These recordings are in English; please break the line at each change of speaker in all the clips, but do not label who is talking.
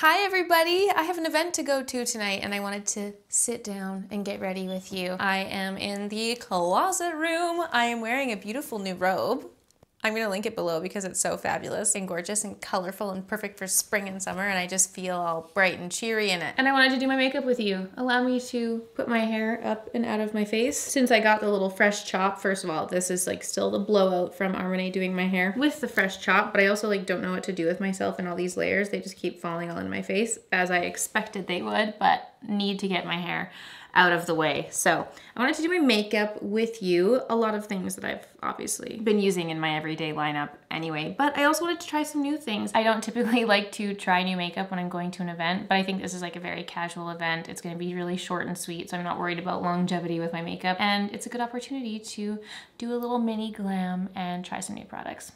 Hi everybody! I have an event to go to tonight and I wanted to sit down and get ready with you. I am in the closet room. I am wearing a beautiful new robe. I'm gonna link it below because it's so fabulous and gorgeous and colorful and perfect for spring and summer, and I just feel all bright and cheery in it. And I wanted to do my makeup with you. Allow me to put my hair up and out of my face. Since I got the little fresh chop, first of all, this is like still the blowout from Armani doing my hair with the fresh chop, but I also like don't know what to do with myself in all these layers. They just keep falling all in my face as I expected they would, but need to get my hair out of the way. So I wanted to do my makeup with you. A lot of things that I've obviously been using in my everyday lineup anyway, but I also wanted to try some new things. I don't typically like to try new makeup when I'm going to an event, but I think this is like a very casual event. It's going to be really short and sweet, so I'm not worried about longevity with my makeup, and it's a good opportunity to do a little mini glam and try some new products.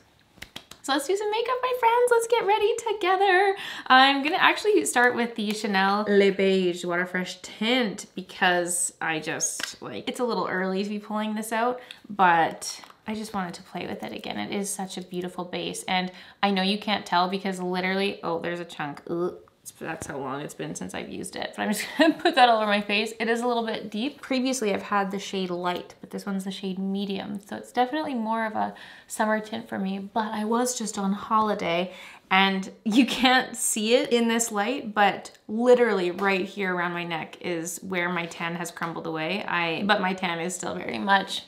So let's do some makeup, my friends. Let's get ready together. I'm gonna actually start with the Chanel Le Beige Water Fresh tint because I just like, it's a little early to be pulling this out, but I just wanted to play with it again. It is such a beautiful base, and I know you can't tell because literally, oh, there's a chunk. Ugh. That's how long it's been since I've used it. But I'm just gonna put that all over my face. It is a little bit deep. Previously I've had the shade light, but this one's the shade medium. So it's definitely more of a summer tint for me, but I was just on holiday and you can't see it in this light, but literally right here around my neck is where my tan has crumbled away. But my tan is still very much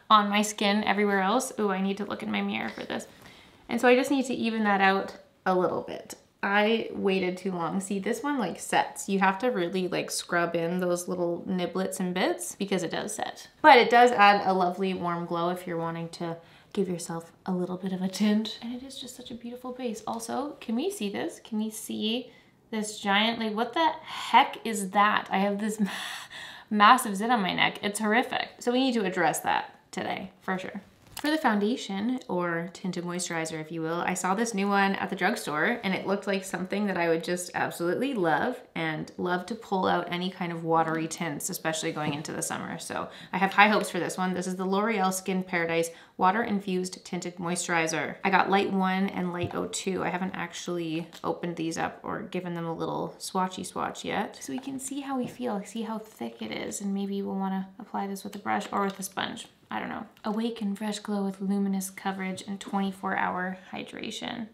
on my skin everywhere else. Ooh, I need to look in my mirror for this. And so I just need to even that out a little bit. I waited too long. See, this one like sets. You have to really like scrub in those little niblets and bits because it does set. But it does add a lovely warm glow if you're wanting to give yourself a little bit of a tint. And it is just such a beautiful base. Also, can we see this? Can we see this giant, like what the heck is that? I have this massive zit on my neck. It's horrific. So we need to address that today for sure. For the foundation, or tinted moisturizer if you will, I saw this new one at the drugstore and it looked like something that I would just absolutely love and love to pull out any kind of watery tints, especially going into the summer. So I have high hopes for this one. This is the L'Oreal Skin Paradise Water Infused Tinted Moisturizer. I got Light 1 and Light 02. I haven't actually opened these up or given them a little swatchy swatch yet. So we can see how we feel, see how thick it is, and maybe we'll want to apply this with a brush or with a sponge. I don't know. Awake and fresh glow with luminous coverage and 24-hour hydration.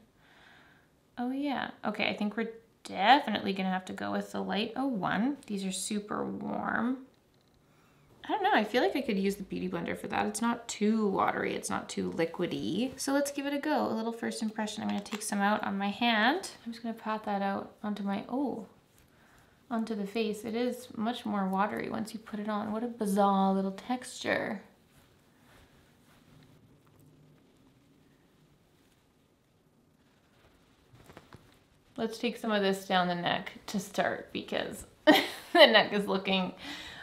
Oh yeah. Okay, I think we're definitely gonna have to go with the Light 01. These are super warm. I don't know, I feel like I could use the Beauty Blender for that. It's not too watery, it's not too liquidy. So let's give it a go. A little first impression. I'm gonna take some out on my hand. I'm just gonna pat that out onto my, onto the face. It is much more watery once you put it on. What a bizarre little texture. Let's take some of this down the neck to start because the neck is looking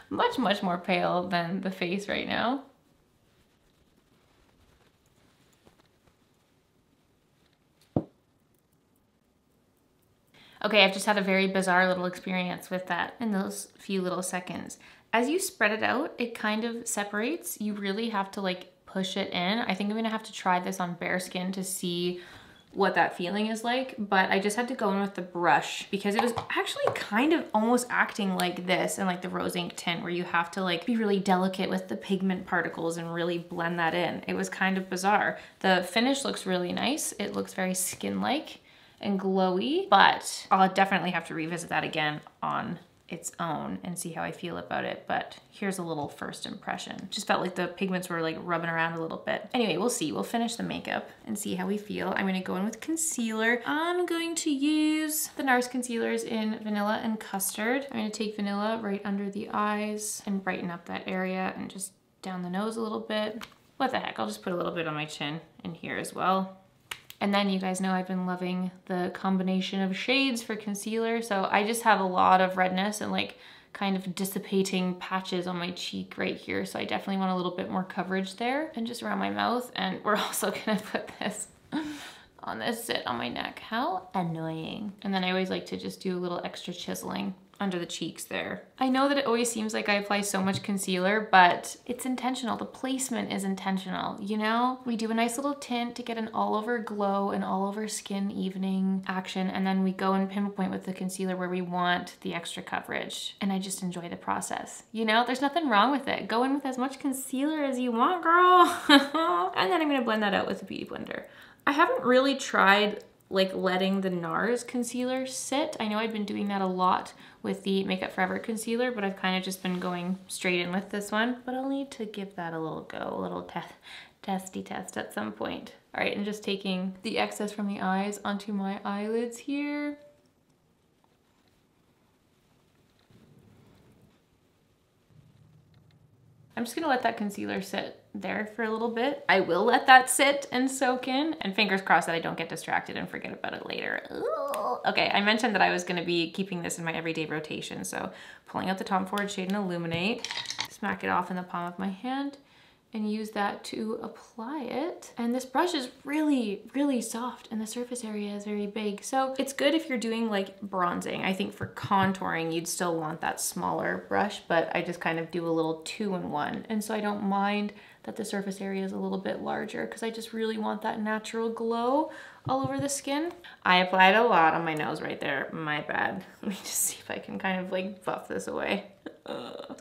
much, much more pale than the face right now. Okay, I've just had a very bizarre little experience with that in those few little seconds. As you spread it out, it kind of separates. You really have to like push it in. I think I'm gonna have to try this on bare skin to see what that feeling is like, but I just had to go in with the brush because it was actually kind of almost acting like this and like the rose ink tint where you have to like be really delicate with the pigment particles and really blend that in. It was kind of bizarre. The finish looks really nice. It looks very skin-like and glowy, but I'll definitely have to revisit that again on its own and see how I feel about it. But here's a little first impression. Just felt like the pigments were like rubbing around a little bit. Anyway, we'll see. We'll finish the makeup and see how we feel. I'm gonna go in with concealer. I'm going to use the NARS concealers in Vanilla and Custard. I'm gonna take vanilla right under the eyes and brighten up that area and just down the nose a little bit. What the heck, I'll just put a little bit on my chin and here as well. And then you guys know I've been loving the combination of shades for concealer. So I just have a lot of redness and like kind of dissipating patches on my cheek right here. So I definitely want a little bit more coverage there and just around my mouth. And we're also gonna put this on this zit on my neck. How annoying. And then I always like to just do a little extra chiseling under the cheeks there. I know that it always seems like I apply so much concealer, but it's intentional. The placement is intentional, you know? We do a nice little tint to get an all over glow and all over skin evening action, and then we go and pinpoint with the concealer where we want the extra coverage. And I just enjoy the process. You know, there's nothing wrong with it. Go in with as much concealer as you want, girl. And then I'm gonna blend that out with a beauty blender. I haven't really tried like letting the NARS concealer sit. I know I've been doing that a lot with the Makeup Forever concealer, but I've kind of just been going straight in with this one. But I'll need to give that a little go, a little testy test at some point. All right, and just taking the excess from the eyes onto my eyelids here. I'm just gonna let that concealer sit there for a little bit. I will let that sit and soak in, and fingers crossed that I don't get distracted and forget about it later. Ooh. Okay, I mentioned that I was gonna be keeping this in my everyday rotation, so pulling out the Tom Ford Shade and Illuminate, smack it off in the palm of my hand, and use that to apply it. And this brush is really, really soft and the surface area is very big. So it's good if you're doing like bronzing. I think for contouring, you'd still want that smaller brush, but I just kind of do a little 2-in-1. And so I don't mind that the surface area is a little bit larger because I just really want that natural glow all over the skin. I applied a lot on my nose right there, my bad. Let me just see if I can kind of like buff this away.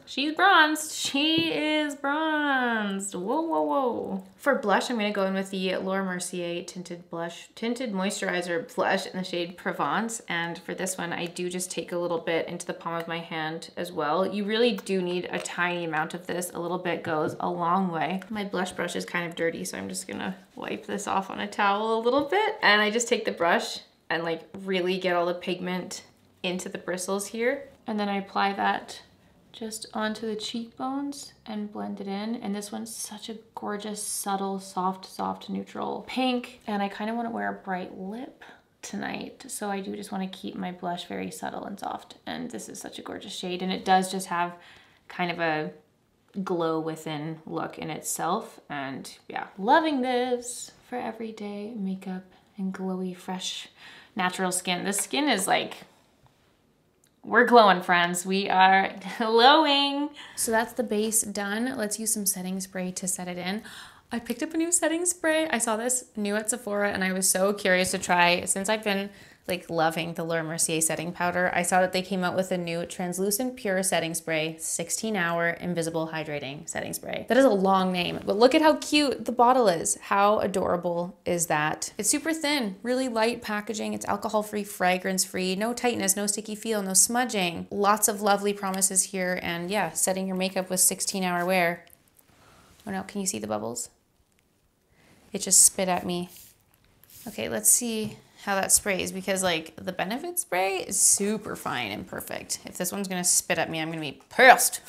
She's bronzed. She is bronzed. Whoa, whoa, whoa. For blush, I'm gonna go in with the Laura Mercier Tinted Moisturizer Blush in the shade Provence. And for this one, I do just take a little bit into the palm of my hand as well. You really do need a tiny amount of this. A little bit goes a long way. My blush brush is kind of dirty, so I'm just gonna wipe this off on a towel a little bit. And I just take the brush and like really get all the pigment into the bristles here. And then I apply that just onto the cheekbones and blend it in. And this one's such a gorgeous, subtle, soft, neutral pink. And I kind of want to wear a bright lip tonight. So I do just want to keep my blush very subtle and soft. And this is such a gorgeous shade. And it does just have kind of a glow within look in itself. And yeah, loving this for everyday makeup and glowy, fresh, natural skin. This skin is like, we're glowing, friends. We are glowing. So that's the base done. Let's use some setting spray to set it in. I picked up a new setting spray. I saw this new at Sephora and I was so curious to try. Since I've been like loving the Laura Mercier setting powder, I saw that they came out with a new translucent pure setting spray, 16-hour invisible hydrating setting spray. That is a long name, but look at how cute the bottle is. How adorable is that? It's super thin, really light packaging. It's alcohol-free, fragrance-free, no tightness, no sticky feel, no smudging. Lots of lovely promises here. And yeah, setting your makeup with 16-hour wear. Oh no, can you see the bubbles? It just spit at me. Okay, let's see how that sprays, because like the Benefit spray is super fine and perfect. If this one's gonna spit at me, I'm gonna be pissed.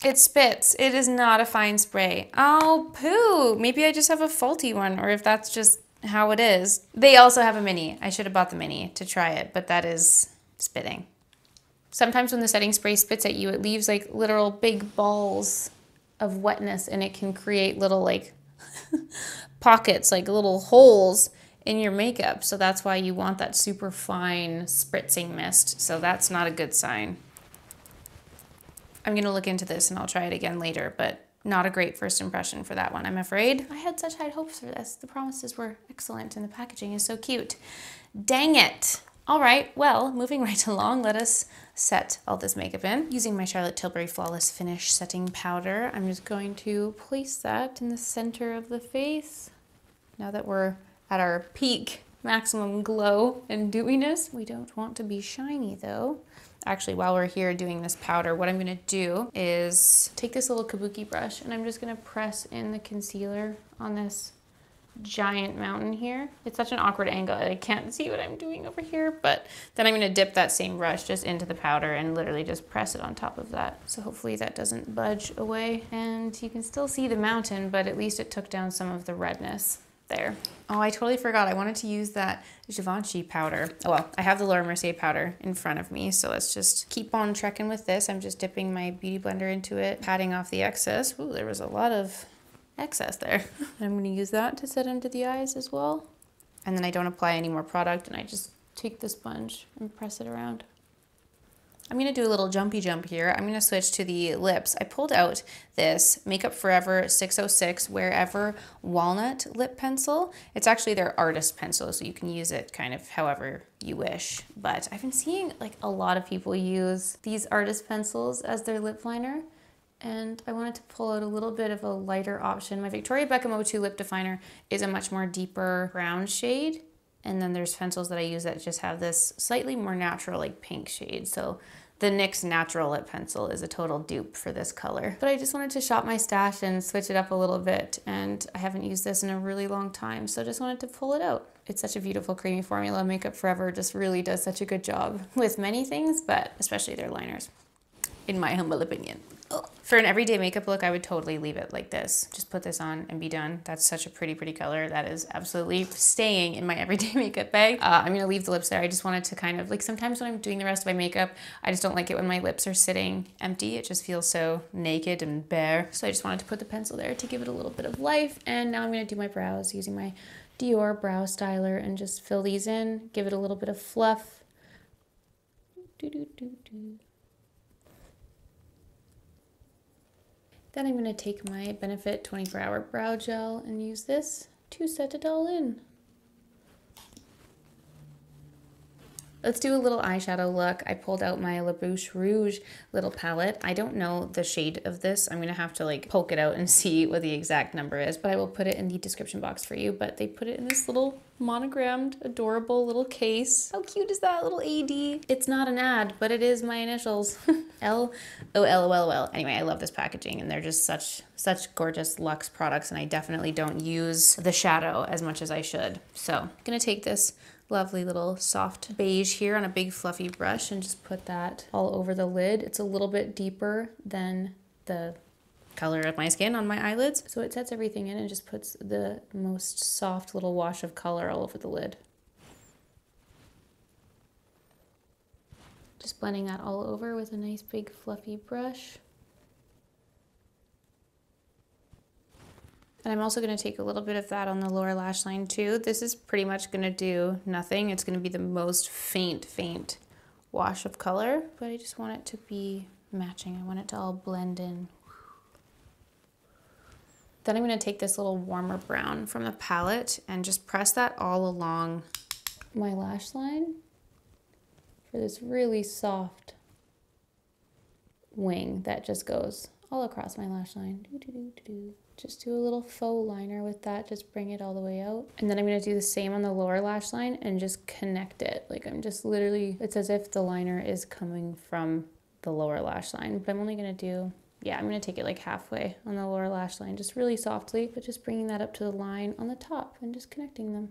It spits. It is not a fine spray. Oh, poo. Maybe I just have a faulty one, or if that's just how it is. They also have a mini. I should have bought the mini to try it, but that is spitting. Sometimes when the setting spray spits at you, it leaves like literal big balls of wetness, and it can create little like pockets, like little holes in your makeup. So that's why you want that super fine spritzing mist. So that's not a good sign. I'm gonna look into this and I'll try it again later, but not a great first impression for that one, I'm afraid. I had such high hopes for this. The promises were excellent and the packaging is so cute. Dang it. All right, well, moving right along, let us set all this makeup in. Using my Charlotte Tilbury Flawless Finish Setting Powder, I'm just going to place that in the center of the face. Now that we're at our peak maximum glow and dewiness, we don't want to be shiny though. Actually, while we're here doing this powder, what I'm gonna do is take this little kabuki brush and I'm just gonna press in the concealer on this giant mountain here. It's such an awkward angle. I can't see what I'm doing over here, but then I'm gonna dip that same brush just into the powder and literally just press it on top of that. So hopefully that doesn't budge away. And you can still see the mountain, but at least it took down some of the redness there. Oh, I totally forgot. I wanted to use that Givenchy powder. Oh well, I have the Laura Mercier powder in front of me, so let's just keep on trekking with this. I'm just dipping my beauty blender into it, patting off the excess. Ooh, there was a lot of excess there. I'm gonna use that to set into the eyes as well. And then I don't apply any more product and I just take the sponge and press it around. I'm gonna do a little jumpy jump here. I'm gonna switch to the lips. I pulled out this Makeup Forever 606 Wherever Walnut lip pencil. It's actually their artist pencil, so you can use it kind of however you wish. But I've been seeing like a lot of people use these artist pencils as their lip liner. And I wanted to pull out a little bit of a lighter option. My Victoria Beckham O2 lip definer is a much more deeper brown shade. And then there's pencils that I use that just have this slightly more natural like pink shade. So the NYX Natural Lip Pencil is a total dupe for this color. But I just wanted to shop my stash and switch it up a little bit. And I haven't used this in a really long time, so I just wanted to pull it out. It's such a beautiful creamy formula. Makeup Forever just really does such a good job with many things, but especially their liners, in my humble opinion. For an everyday makeup look, I would totally leave it like this. Just put this on and be done. That's such a pretty, pretty color. That is absolutely staying in my everyday makeup bag. I'm gonna leave the lips there. I just wanted to kind of, like sometimes when I'm doing the rest of my makeup, I just don't like it when my lips are sitting empty. It just feels so naked and bare. So I just wanted to put the pencil there to give it a little bit of life. And now I'm gonna do my brows using my Dior Brow Styler and just fill these in, give it a little bit of fluff. Then I'm going to take my Benefit 24-Hour Brow Gel and use this to set it all in. Let's do a little eyeshadow look. I pulled out my La Bouche Rouge little palette. I don't know the shade of this. I'm gonna have to like poke it out and see what the exact number is, but I will put it in the description box for you. But they put it in this little monogrammed, adorable little case. How cute is that little AD? It's not an ad, but it is my initials. L-O-L-O-L-O-L. Anyway, I love this packaging and they're just such gorgeous luxe products, and I definitely don't use the shadow as much as I should. So I'm gonna take this lovely little soft beige here on a big fluffy brush and just put that all over the lid. It's a little bit deeper than the color of my skin on my eyelids, so it sets everything in and just puts the most soft little wash of color all over the lid. Just blending that all over with a nice big fluffy brush. And I'm also going to take a little bit of that on the lower lash line too. This is pretty much going to do nothing. It's going to be the most faint wash of color, but I just want it to be matching. I want it to all blend in. Then I'm going to take this little warmer brown from the palette and just press that all along my lash line for this really soft wing that just goes all across my lash line. Just do a little faux liner with that, just bring it all the way out. And then I'm gonna do the same on the lower lash line and just connect it. Like I'm just literally, it's as if the liner is coming from the lower lash line, but I'm only gonna do, yeah, I'm gonna take it like halfway on the lower lash line, just really softly, but just bringing that up to the line on the top and just connecting them.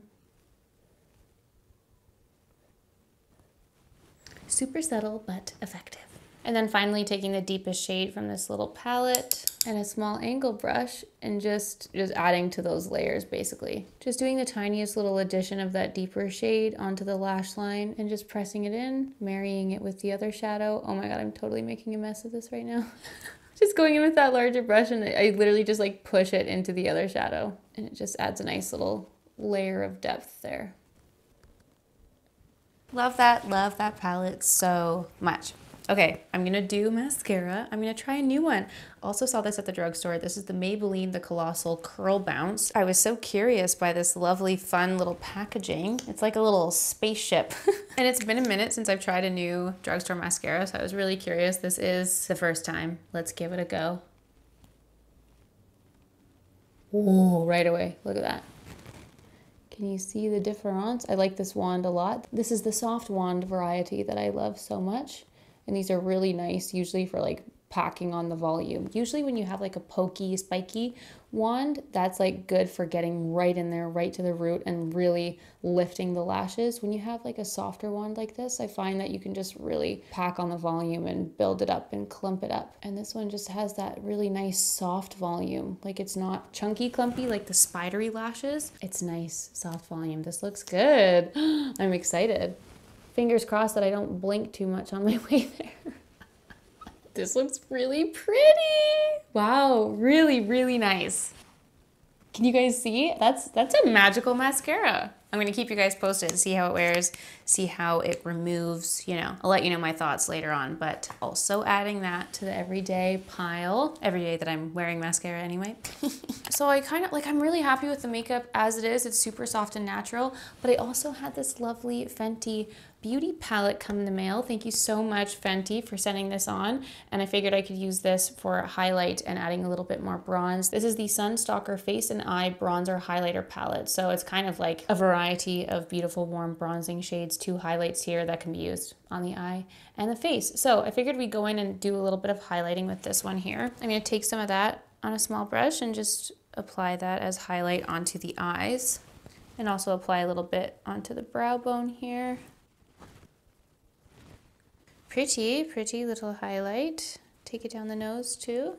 Super subtle, but effective. And then finally taking the deepest shade from this little palette and a small angle brush and just adding to those layers basically. Just doing the tiniest little addition of that deeper shade onto the lash line and just pressing it in, marrying it with the other shadow. Oh my God, I'm totally making a mess of this right now. Just going in with that larger brush and I literally just like push it into the other shadow and it just adds a nice little layer of depth there. Love that palette so much. Okay, I'm gonna do mascara. I'm gonna try a new one. Also saw this at the drugstore. This is the Maybelline The Colossal Curl Bounce. I was so curious by this lovely, fun little packaging. It's like a little spaceship. And it's been a minute since I've tried a new drugstore mascara, so I was really curious. This is the first time. Let's give it a go. Oh, right away, look at that. Can you see the difference? I like this wand a lot. This is the soft wand variety that I love so much. And these are really nice, usually for like packing on the volume. Usually when you have like a pokey, spiky wand, that's like good for getting right in there, right to the root and really lifting the lashes. When you have like a softer wand like this, I find that you can just really pack on the volume and build it up and clump it up. And this one just has that really nice soft volume. Like it's not chunky clumpy like the spidery lashes. It's nice, soft volume. This looks good. I'm excited. Fingers crossed that I don't blink too much on my way there. This looks really pretty. Wow, really, really nice. Can you guys see? That's a magical mascara. I'm gonna keep you guys posted, see how it wears, see how it removes, you know. I'll let you know my thoughts later on, but also adding that to the everyday pile, every day that I'm wearing mascara anyway. So I kind of, like, I'm really happy with the makeup as it is. It's super soft and natural, but I also had this lovely Fenty beauty palette come in the mail. Thank you so much, Fenty, for sending this on. And I figured I could use this for highlight and adding a little bit more bronze. This is the Sunstalker Face and Eye Bronzer Highlighter Palette. So it's kind of like a variety of beautiful warm bronzing shades, 2 highlights here that can be used on the eye and the face. So I figured we'd go in and do a little bit of highlighting with this one here. I'm gonna take some of that on a small brush and just apply that as highlight onto the eyes, and also apply a little bit onto the brow bone here. Pretty, pretty little highlight. Take it down the nose too.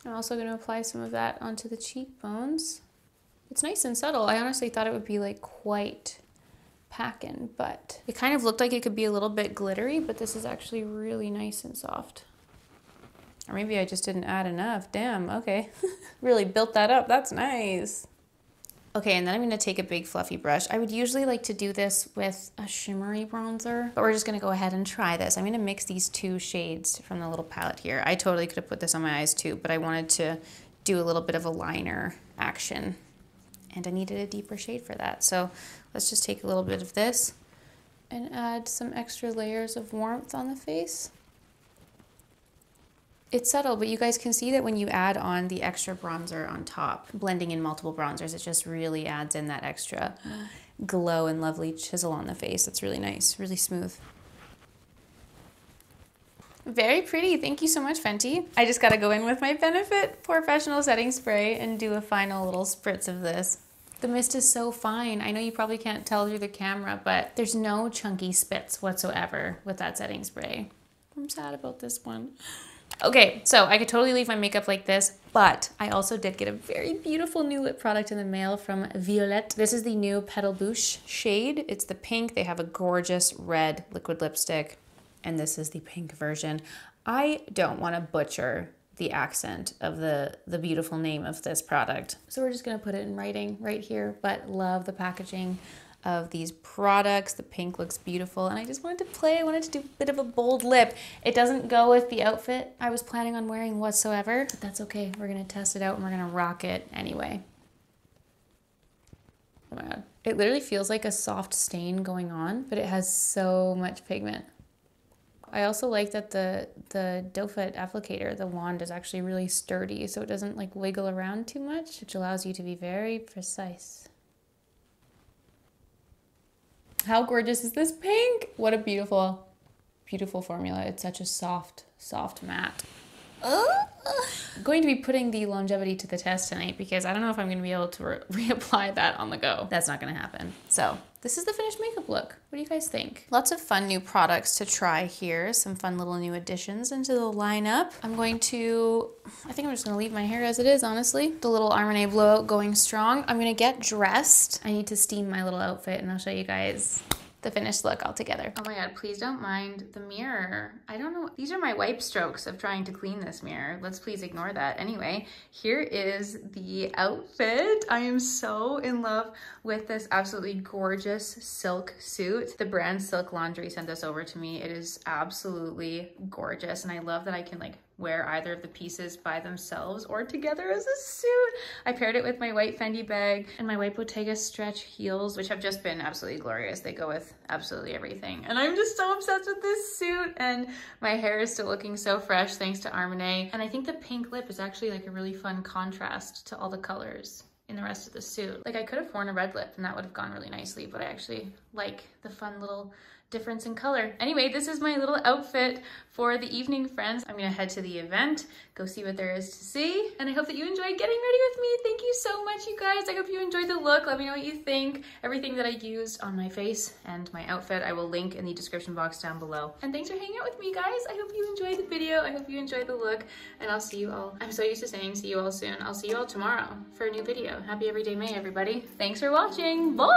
I'm also going to apply some of that onto the cheekbones. It's nice and subtle. I honestly thought it would be like quite packing, but it kind of looked like it could be a little bit glittery, but this is actually really nice and soft. Or maybe I just didn't add enough. Damn, okay. Really built that up. That's nice. Okay, and then I'm gonna take a big fluffy brush. I would usually like to do this with a shimmery bronzer, but we're just gonna go ahead and try this. I'm gonna mix these 2 shades from the little palette here. I totally could have put this on my eyes too, but I wanted to do a little bit of a liner action, and I needed a deeper shade for that. So let's just take a little bit of this and add some extra layers of warmth on the face. It's subtle, but you guys can see that when you add on the extra bronzer on top, blending in multiple bronzers, it just really adds in that extra glow and lovely chisel on the face. It's really nice, really smooth. Very pretty. Thank you so much, Fenty. I just gotta go in with my Benefit Professional Setting Spray and do a final little spritz of this. The mist is so fine. I know you probably can't tell through the camera, but there's no chunky spits whatsoever with that setting spray. I'm sad about this one. Okay, so I could totally leave my makeup like this, but I also did get a very beautiful new lip product in the mail from Violette. This is the new Petal Bouche shade. It's the pink. They have a gorgeous red liquid lipstick, and this is the pink version. I don't want to butcher the accent of the beautiful name of this product, so we're just gonna put it in writing right here, but love the packaging of these products. The pink looks beautiful, and I just wanted to play. I wanted to do a bit of a bold lip. It doesn't go with the outfit I was planning on wearing whatsoever, but that's okay. We're gonna test it out and we're gonna rock it anyway. Oh my god. It literally feels like a soft stain going on, but it has so much pigment. I also like that the doe foot applicator, the wand, is actually really sturdy, so it doesn't like wiggle around too much, which allows you to be very precise. How gorgeous is this pink? What a beautiful, beautiful formula. It's such a soft, soft matte. I'm going to be putting the longevity to the test tonight because I don't know if I'm going to be able to reapply that on the go. That's not going to happen. So this is the finished makeup look. What do you guys think? Lots of fun new products to try here. Some fun little new additions into the lineup. I think I'm just going to leave my hair as it is, honestly. The little Armani blowout going strong. I'm going to get dressed. I need to steam my little outfit and I'll show you guys the finished look all together. Oh my god, please don't mind the mirror. I don't know, these are my wipe strokes of trying to clean this mirror. Let's please ignore that. Anyway, here is the outfit. I am so in love with this absolutely gorgeous silk suit. The brand Silk Laundry sent this over to me. It is absolutely gorgeous, and I love that I can like wear either of the pieces by themselves or together as a suit. I paired it with my white Fendi bag and my white Bottega stretch heels, which have just been absolutely glorious. They go with absolutely everything. And I'm just so obsessed with this suit, and my hair is still looking so fresh thanks to Armani. And I think the pink lip is actually like a really fun contrast to all the colors in the rest of the suit. Like I could have worn a red lip and that would have gone really nicely, but I actually like the fun little difference in color. Anyway, this is my little outfit for the evening, friends. I'm gonna head to the event, go see what there is to see, and I hope that you enjoyed getting ready with me. Thank you so much, you guys. I hope you enjoyed the look. Let me know what you think. Everything that I used on my face and my outfit, I will link in the description box down below. And thanks for hanging out with me, guys. I hope you enjoyed the video. I hope you enjoyed the look, and I'll see you all. I'm so used to saying see you all soon. I'll see you all tomorrow for a new video. Happy Everyday May, everybody. Thanks for watching. Bye!